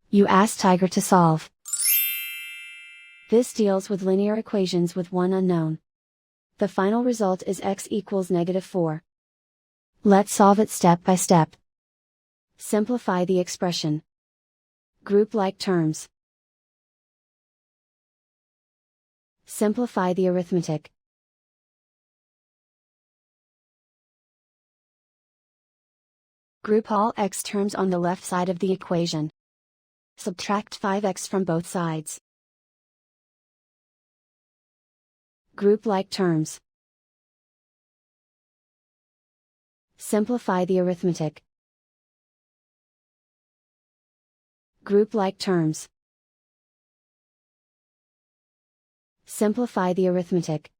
You ask Tiger to solve. This deals with linear equations with one unknown. The final result is x equals -4. Let's solve it step by step. Simplify the expression. Group like terms. Simplify the arithmetic. Group all x terms on the left side of the equation. Subtract 5x from both sides. Group like terms. Simplify the arithmetic. Group like terms. Simplify the arithmetic.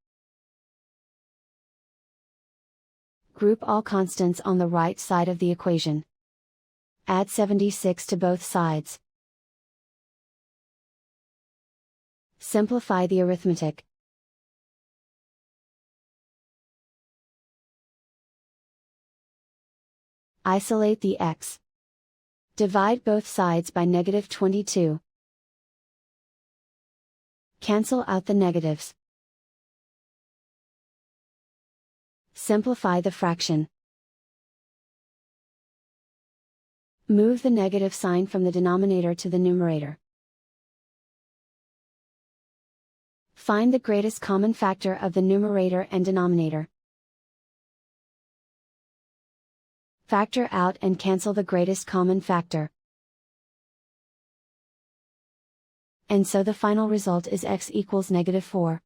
Group all constants on the right side of the equation. Add 76 to both sides. Simplify the arithmetic. Isolate the x. Divide both sides by -22. Cancel out the negatives. Simplify the fraction. Move the negative sign from the denominator to the numerator. Find the greatest common factor of the numerator and denominator. Factor out and cancel the greatest common factor. And so the final result is x equals -4.